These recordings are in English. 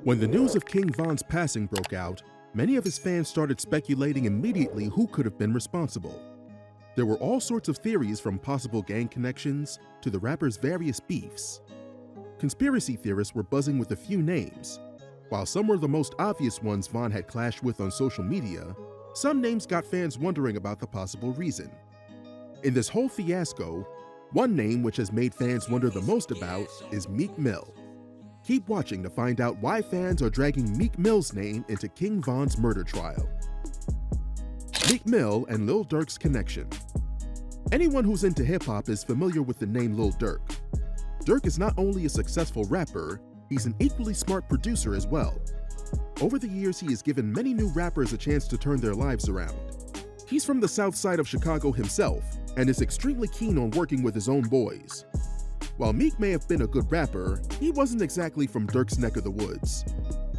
When the news of King Von's passing broke out, many of his fans started speculating immediately who could have been responsible. There were all sorts of theories, from possible gang connections to the rapper's various beefs. Conspiracy theorists were buzzing with a few names. While some were the most obvious ones Von had clashed with on social media, some names got fans wondering about the possible reason. In this whole fiasco, one name which has made fans wonder the most about is Meek Mill. Keep watching to find out why fans are dragging Meek Mill's name into King Von's murder trial. Meek Mill and Lil Durk's connection. Anyone who's into hip-hop is familiar with the name Lil Durk. Durk is not only a successful rapper, he's an equally smart producer as well. Over the years, he has given many new rappers a chance to turn their lives around. He's from the south side of Chicago himself, and is extremely keen on working with his own boys. While Meek may have been a good rapper, he wasn't exactly from Durk's neck of the woods.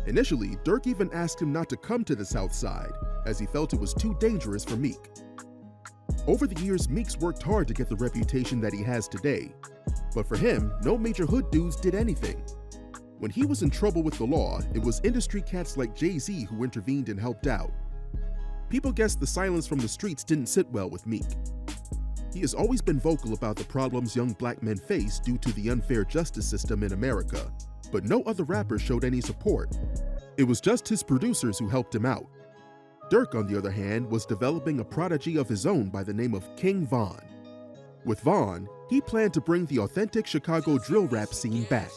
Initially, Durk even asked him not to come to the south side, as he felt it was too dangerous for Meek. Over the years, Meek's worked hard to get the reputation that he has today, but for him, no major hood dudes did anything. When he was in trouble with the law, it was industry cats like Jay-Z who intervened and helped out. People guessed the silence from the streets didn't sit well with Meek. He has always been vocal about the problems young black men face due to the unfair justice system in America, but no other rapper showed any support. It was just his producers who helped him out. Durk, on the other hand, was developing a prodigy of his own by the name of King Von. With Von, he planned to bring the authentic Chicago drill rap scene back.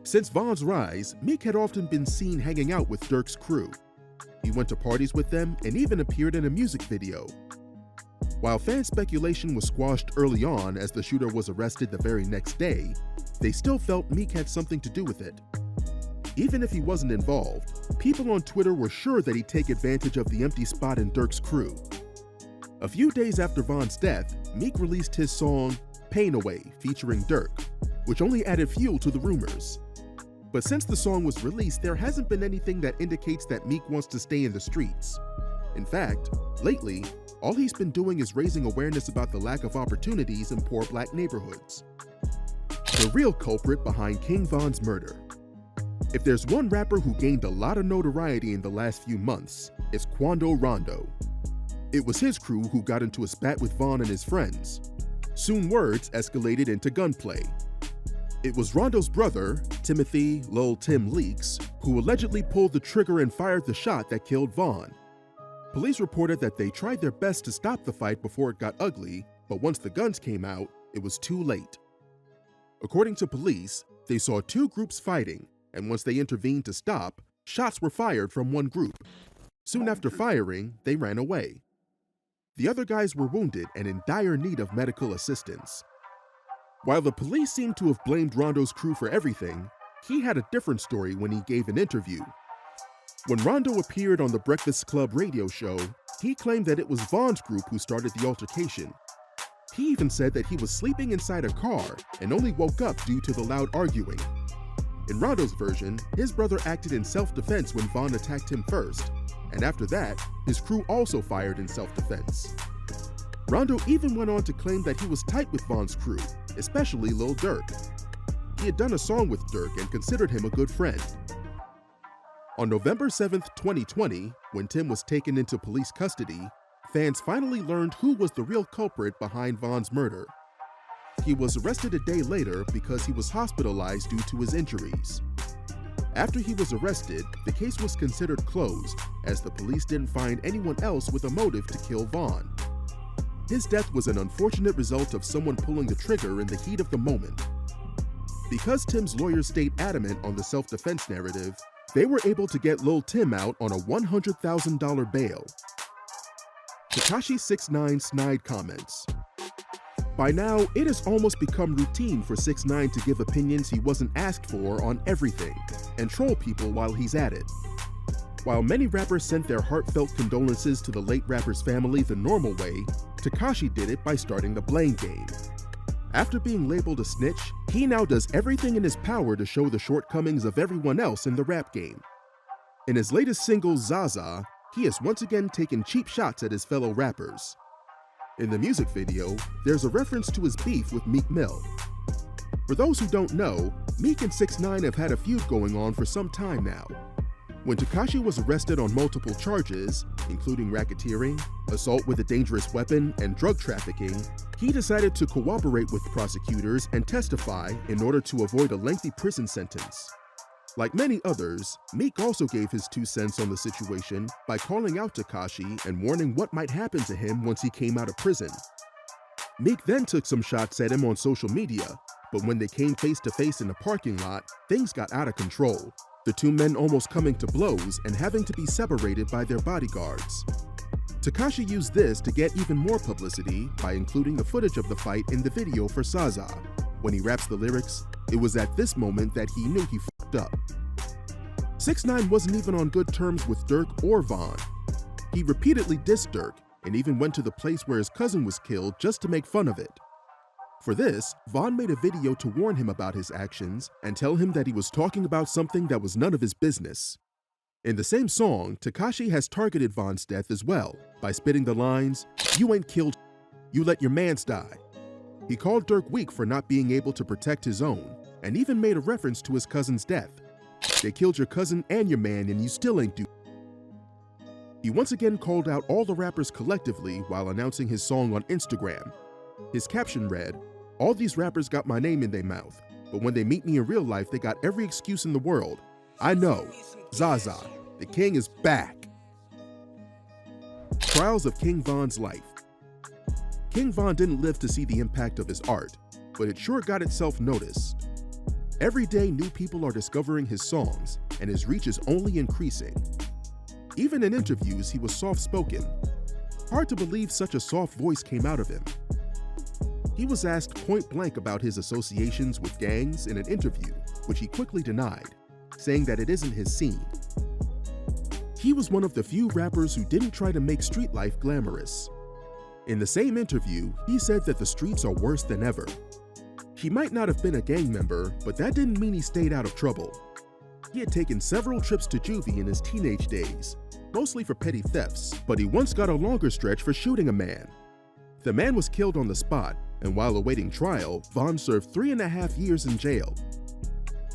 Since Von's rise, Meek had often been seen hanging out with Durk's crew. He went to parties with them and even appeared in a music video. While fan speculation was squashed early on as the shooter was arrested the very next day, they still felt Meek had something to do with it. Even if he wasn't involved, people on Twitter were sure that he'd take advantage of the empty spot in Durk's crew. A few days after Von's death, Meek released his song Pain Away featuring Durk, which only added fuel to the rumors. But since the song was released, there hasn't been anything that indicates that Meek wants to stay in the streets. In fact, lately, all he's been doing is raising awareness about the lack of opportunities in poor black neighborhoods. The real culprit behind King Von's murder. If there's one rapper who gained a lot of notoriety in the last few months, it's Quando Rondo. It was his crew who got into a spat with Von and his friends. Soon words escalated into gunplay. It was Rondo's brother, Timothy Lil Tim Leaks, who allegedly pulled the trigger and fired the shot that killed Von. Police reported that they tried their best to stop the fight before it got ugly, but once the guns came out, it was too late. According to police, they saw two groups fighting, and once they intervened to stop, shots were fired from one group. Soon after firing, they ran away. The other guys were wounded and in dire need of medical assistance. While the police seemed to have blamed Rondo's crew for everything, he had a different story when he gave an interview. When Rondo appeared on the Breakfast Club radio show, he claimed that it was Von's group who started the altercation. He even said that he was sleeping inside a car and only woke up due to the loud arguing. In Rondo's version, his brother acted in self-defense when Von attacked him first, and after that, his crew also fired in self-defense. Rondo even went on to claim that he was tight with Von's crew, especially Lil Durk. He had done a song with Durk and considered him a good friend. On November 7th, 2020, when Tim was taken into police custody, fans finally learned who was the real culprit behind Von's murder. He was arrested a day later because he was hospitalized due to his injuries. After he was arrested, the case was considered closed, as the police didn't find anyone else with a motive to kill Von. His death was an unfortunate result of someone pulling the trigger in the heat of the moment. Because Tim's lawyers stayed adamant on the self-defense narrative, they were able to get Lil Tim out on a $100,000 bail. Tekashi 6ix9ine Snide comments. By now, it has almost become routine for 6ix9ine to give opinions he wasn't asked for on everything, and troll people while he's at it. While many rappers sent their heartfelt condolences to the late rapper's family the normal way, Tekashi did it by starting the blame game. After being labeled a snitch, he now does everything in his power to show the shortcomings of everyone else in the rap game. In his latest single, Zaza, he has once again taken cheap shots at his fellow rappers. In the music video, there's a reference to his beef with Meek Mill. For those who don't know, Meek and 6ix9ine have had a feud going on for some time now. When Tekashi was arrested on multiple charges, including racketeering, assault with a dangerous weapon, and drug trafficking, he decided to cooperate with prosecutors and testify in order to avoid a lengthy prison sentence. Like many others, Meek also gave his 2 cents on the situation by calling out Tekashi and warning what might happen to him once he came out of prison. Meek then took some shots at him on social media, but when they came face to face in the parking lot, things got out of control, the 2 men almost coming to blows and having to be separated by their bodyguards. Tekashi used this to get even more publicity by including the footage of the fight in the video for Zaza. When he raps the lyrics, it was at this moment that he knew he fucked up. 6ix9ine wasn't even on good terms with Durk or Von. He repeatedly dissed Durk and even went to the place where his cousin was killed just to make fun of it. For this, Von made a video to warn him about his actions and tell him that he was talking about something that was none of his business. In the same song, Tekashi has targeted Von's death as well by spitting the lines, "You ain't killed, you let your mans die." He called Durk weak for not being able to protect his own, and even made a reference to his cousin's death. "They killed your cousin and your man and you still ain't do." He once again called out all the rappers collectively while announcing his song on Instagram. His caption read, "All these rappers got my name in their mouth, but when they meet me in real life, they got every excuse in the world. I know, Zaza, the king is back." Trials of King Von's life. King Von didn't live to see the impact of his art, but it sure got itself noticed. Every day, new people are discovering his songs, and his reach is only increasing. Even in interviews, he was soft-spoken. Hard to believe such a soft voice came out of him. He was asked point-blank about his associations with gangs in an interview, which he quickly denied, saying that it isn't his scene. He was one of the few rappers who didn't try to make street life glamorous. In the same interview, he said that the streets are worse than ever. He might not have been a gang member, but that didn't mean he stayed out of trouble. He had taken several trips to juvie in his teenage days, mostly for petty thefts, but he once got a longer stretch for shooting a man. The man was killed on the spot, and while awaiting trial, Von served 3.5 years in jail.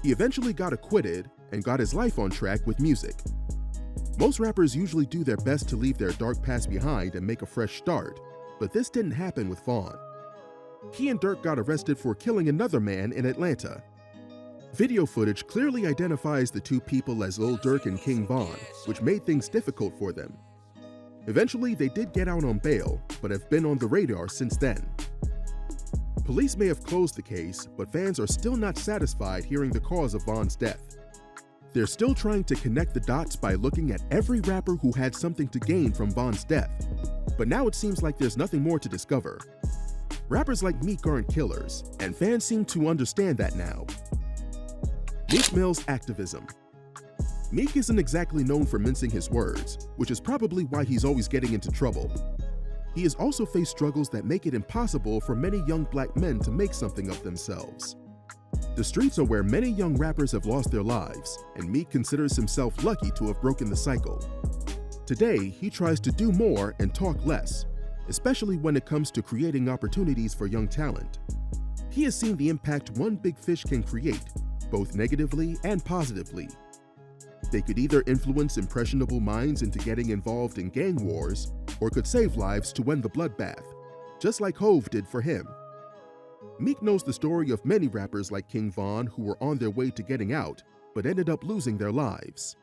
He eventually got acquitted and got his life on track with music. Most rappers usually do their best to leave their dark past behind and make a fresh start, but this didn't happen with Von. He and Durk got arrested for killing another man in Atlanta. Video footage clearly identifies the 2 people as Lil Durk and King Von, which made things difficult for them. Eventually, they did get out on bail, but have been on the radar since then. Police may have closed the case, but fans are still not satisfied hearing the cause of Von's death. They're still trying to connect the dots by looking at every rapper who had something to gain from Von's death, but now it seems like there's nothing more to discover. Rappers like Meek aren't killers, and fans seem to understand that now. Meek Mill's activism. Meek isn't exactly known for mincing his words, which is probably why he's always getting into trouble. He has also faced struggles that make it impossible for many young black men to make something of themselves. The streets are where many young rappers have lost their lives, and Meek considers himself lucky to have broken the cycle. Today, he tries to do more and talk less, especially when it comes to creating opportunities for young talent. He has seen the impact one big fish can create, both negatively and positively. They could either influence impressionable minds into getting involved in gang wars, or could save lives to end the bloodbath, just like Hove did for him. Meek knows the story of many rappers like King Von who were on their way to getting out, but ended up losing their lives.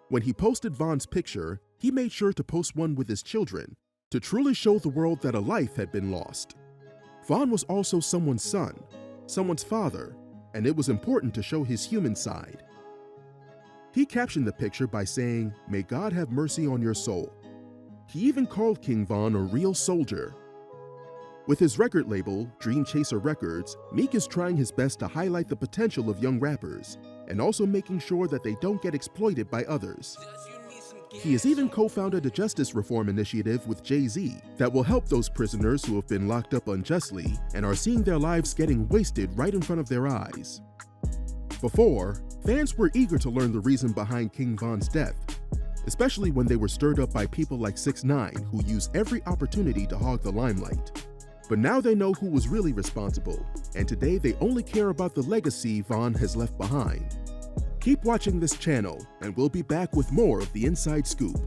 When he posted Von's picture, he made sure to post one with his children, to truly show the world that a life had been lost. Von was also someone's son, someone's father, and it was important to show his human side. He captioned the picture by saying, "May God have mercy on your soul." He even called King Von a real soldier. With his record label, Dream Chaser Records, Meek is trying his best to highlight the potential of young rappers, and also making sure that they don't get exploited by others. He has even co-founded a justice reform initiative with Jay-Z that will help those prisoners who have been locked up unjustly and are seeing their lives getting wasted right in front of their eyes. Before, fans were eager to learn the reason behind King Von's death, especially when they were stirred up by people like 6ix9ine who use every opportunity to hog the limelight. But now they know who was really responsible, and today they only care about the legacy Von has left behind. Keep watching this channel, and we'll be back with more of the Inside Scoop.